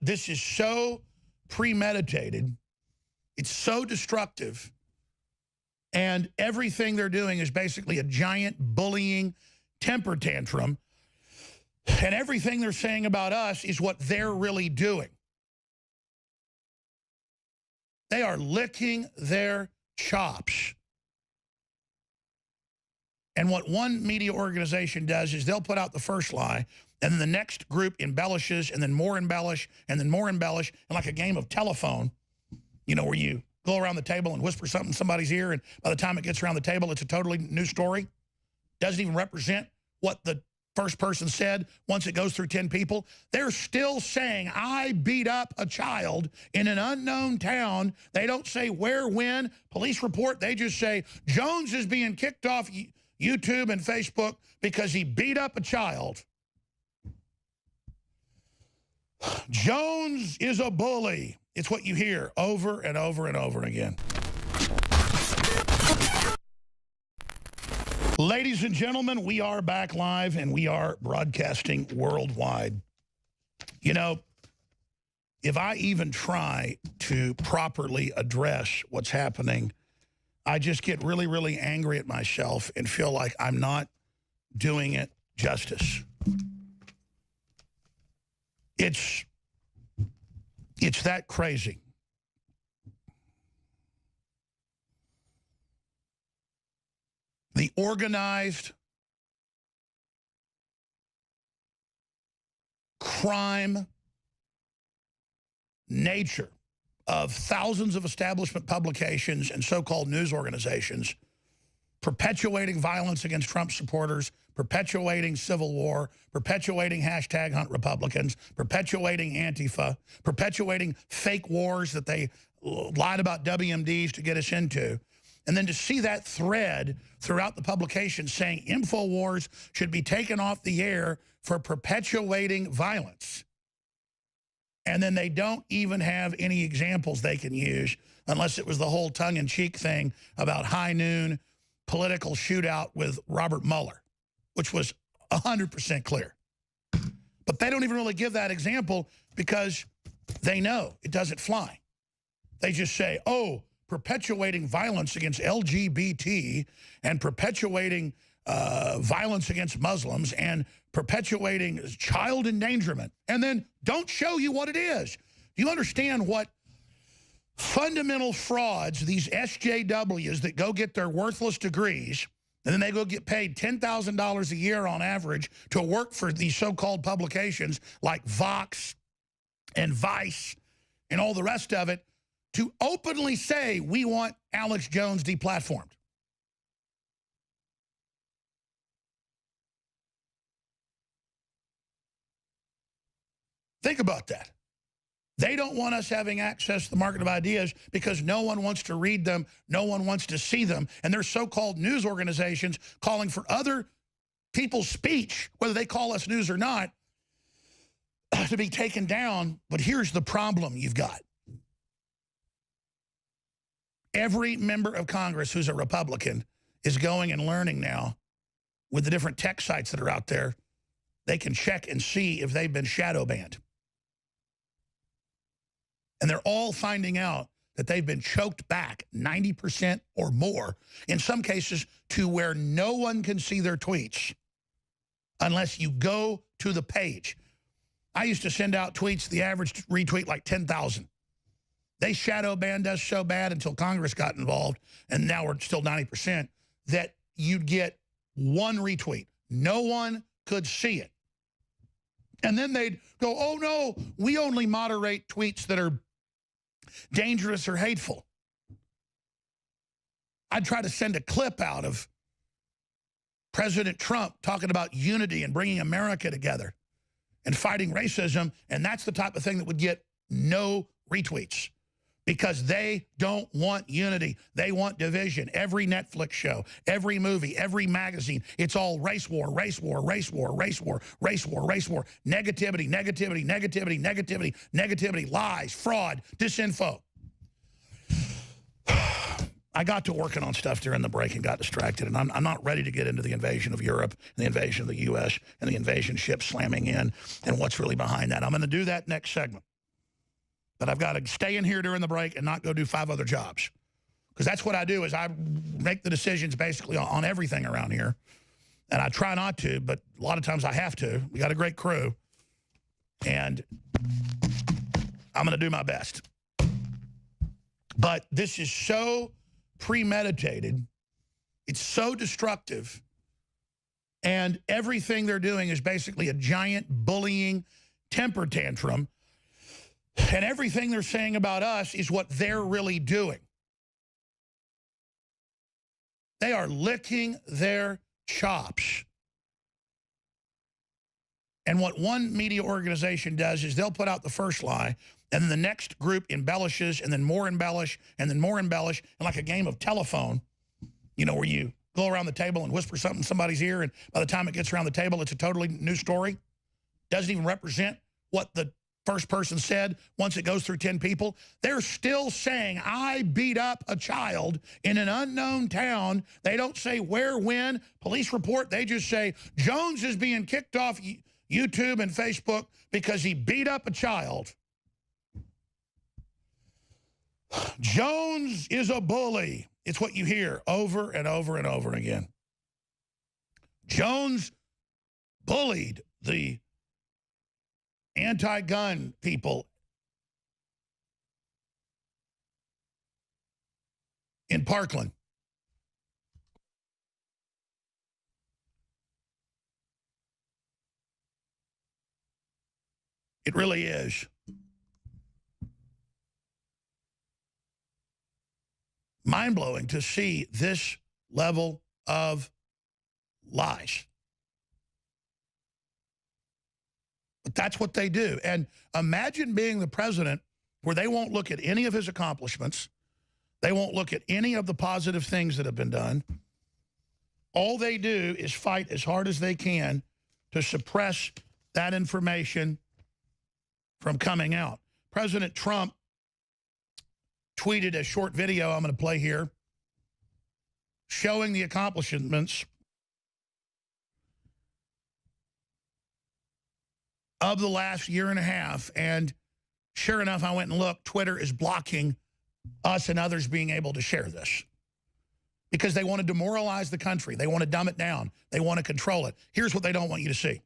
this is so premeditated. It's so destructive. And everything they're doing is basically a giant bullying temper tantrum. And everything they're saying about us is what they're really doing. They are licking their chops. And what one media organization does is they'll put out the first lie, and then the next group embellishes, and then more embellish, and then more embellish, and like a game of telephone, you know, where you go around the table and whisper something in somebody's ear, and by the time it gets around the table, it's a totally new story. Doesn't even represent what the first person said once it goes through 10 people. They're still saying, I beat up a child in an unknown town. They don't say where, when, police report. They just say, Jones is being kicked off YouTube and Facebook because he beat up a child. Jones is a bully. It's what you hear over and over and over again. Ladies and gentlemen, we are back live and we are broadcasting worldwide. You know, if I even try to properly address what's happening, I just get really, really angry at myself and feel like I'm not doing it justice. It's that crazy. The organized crime nature of thousands of establishment publications and so-called news organizations perpetuating violence against Trump supporters, perpetuating civil war, perpetuating hashtag hunt Republicans, perpetuating Antifa, perpetuating fake wars that they lied about WMDs to get us into. And then to see that thread throughout the publication saying InfoWars should be taken off the air for perpetuating violence. And then they don't even have any examples they can use unless it was the whole tongue-in-cheek thing about high noon political shootout with Robert Mueller, which was 100% clear. But they don't even really give that example because they know it doesn't fly. They just say, oh, perpetuating violence against LGBT and perpetuating violence against Muslims and perpetuating child endangerment, and then don't show you what it is. Do you understand what fundamental frauds, these SJWs that go get their worthless degrees, and then they go get paid $10,000 a year on average to work for these so-called publications like Vox and Vice and all the rest of it, to openly say we want Alex Jones deplatformed? Think about that. They don't want us having access to the market of ideas because no one wants to read them, no one wants to see them, and there's so-called news organizations calling for other people's speech, whether they call us news or not, to be taken down. But here's the problem you've got. Every member of Congress who's a Republican is going and learning now with the different tech sites that are out there. They can check and see if they've been shadow banned. And they're all finding out that they've been choked back 90% or more, in some cases to where no one can see their tweets unless you go to the page. I used to send out tweets, the average retweet like 10,000. They shadow banned us so bad until Congress got involved, and now we're still 90%, that you'd get one retweet. No one could see it. And then they'd go, oh no, we only moderate tweets that are dangerous or hateful. I'd try to send a clip out of President Trump talking about unity and bringing America together and fighting racism, and that's the type of thing that would get no retweets because they don't want unity. They want division. Every Netflix show, every movie, every magazine, it's all race war, race war, race war, race war, race war, race war, negativity, negativity, negativity, negativity, negativity, lies, fraud, disinfo. I got to working on stuff during the break and got distracted, and I'm not ready to get into the invasion of Europe and the invasion of the U.S. and the invasion ships slamming in and what's really behind that. I'm going to do that next segment. But I've got to stay in here during the break and not go do 5 other jobs. Because that's what I do, is I make the decisions basically on everything around here. And I try not to, but a lot of times I have to. We got a great crew. And I'm going to do my best. But this is so premeditated. It's so destructive. And everything they're doing is basically a giant bullying temper tantrum. And everything they're saying about us is what they're really doing. They are licking their chops. And what one media organization does is they'll put out the first lie, and then the next group embellishes, and then more embellish, and then more embellish, and like a game of telephone, you know, where you go around the table and whisper something in somebody's ear, and by the time it gets around the table, it's a totally new story. Doesn't even represent what the first person said once it goes through 10 people. They're still saying, I beat up a child in an unknown town. They don't say where, when, police report. They just say, Jones is being kicked off YouTube and Facebook because he beat up a child. Jones is a bully. It's what you hear over and over and over again. Jones bullied the anti-gun people in Parkland. It really is. Mind-blowing to see this level of lies. But that's what they do. And imagine being the president where they won't look at any of his accomplishments. They won't look at any of the positive things that have been done. All they do is fight as hard as they can to suppress that information from coming out. President Trump tweeted a short video I'm going to play here showing the accomplishments of the last year and a half. And sure enough, I went and looked. Twitter is blocking us and others being able to share this because they want to demoralize the country. They want to dumb it down. They want to control it. Here's what they don't want you to see.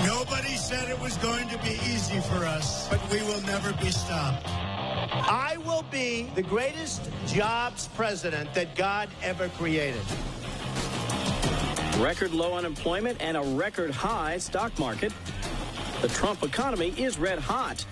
Nobody said it was going to be easy for us, but we will never be stopped. I will be the greatest jobs president that God ever created. Record low unemployment and a record high stock market. The Trump economy is red hot.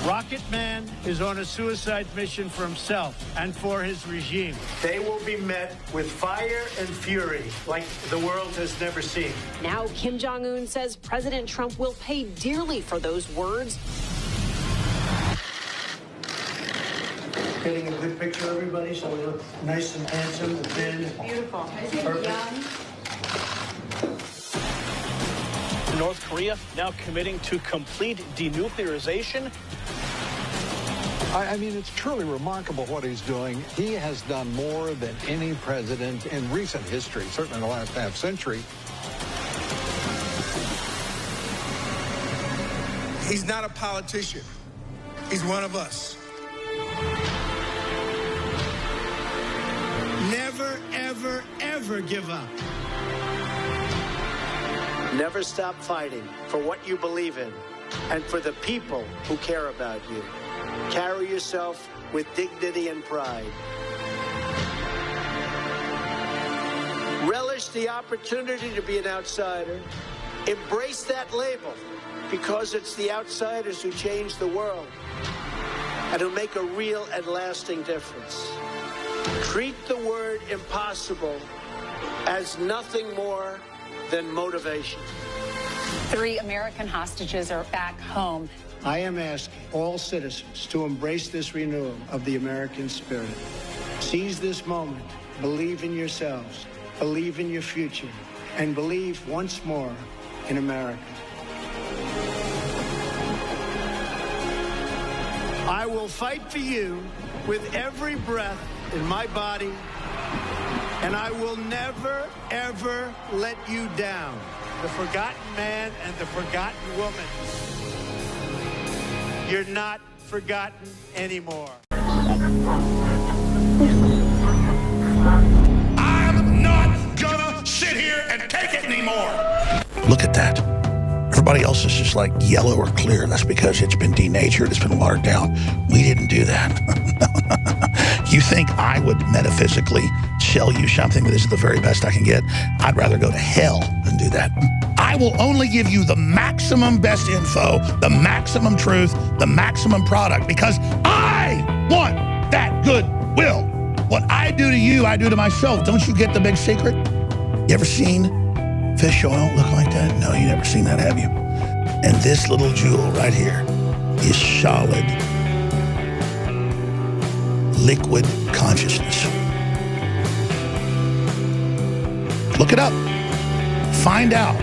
Rocket Man is on a suicide mission for himself and for his regime. They will be met with fire and fury like the world has never seen. Now Kim Jong-un says President Trump will pay dearly for those words. Getting a good picture, everybody, so we look nice and handsome and thin. Beautiful. Perfect. North Korea now committing to complete denuclearization. I mean, it's truly remarkable what he's doing. He has done more than any president in recent history, certainly in the last half century. He's not a politician. He's one of us. Never, ever, ever give up. Never stop fighting for what you believe in and for the people who care about you. Carry yourself with dignity and pride. Relish the opportunity to be an outsider. Embrace that label because it's the outsiders who change the world and who make a real and lasting difference. Treat the word impossible as nothing more than motivation. 3 American hostages are back home. I am asking all citizens to embrace this renewal of the American spirit. Seize this moment, believe in yourselves, believe in your future, and believe once more in America. I will fight for you with every breath in my body And I will never, ever let you down. The forgotten man and the forgotten woman. You're not forgotten anymore. I'm not gonna sit here and take it anymore. Look at that. Everybody else is just like yellow or clear. That's because it's been denatured, it's been watered down. We didn't do that. You think I would metaphysically sell you something that is the very best I can get? I'd rather go to hell than do that. I will only give you the maximum best info, the maximum truth, the maximum product, because I want that goodwill. What I do to you, I do to myself. Don't you get the big secret? You ever seen fish oil look like that? No, you never seen that, have you? And this little jewel right here is solid, liquid consciousness. Look it up. Find out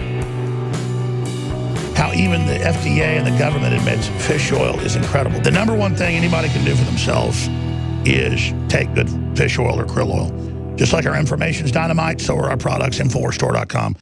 how even the FDA and the government admits fish oil is incredible. The number one thing anybody can do for themselves is take good fish oil or krill oil. Just like our information is dynamite, so are our products, InfoWarsStore.com.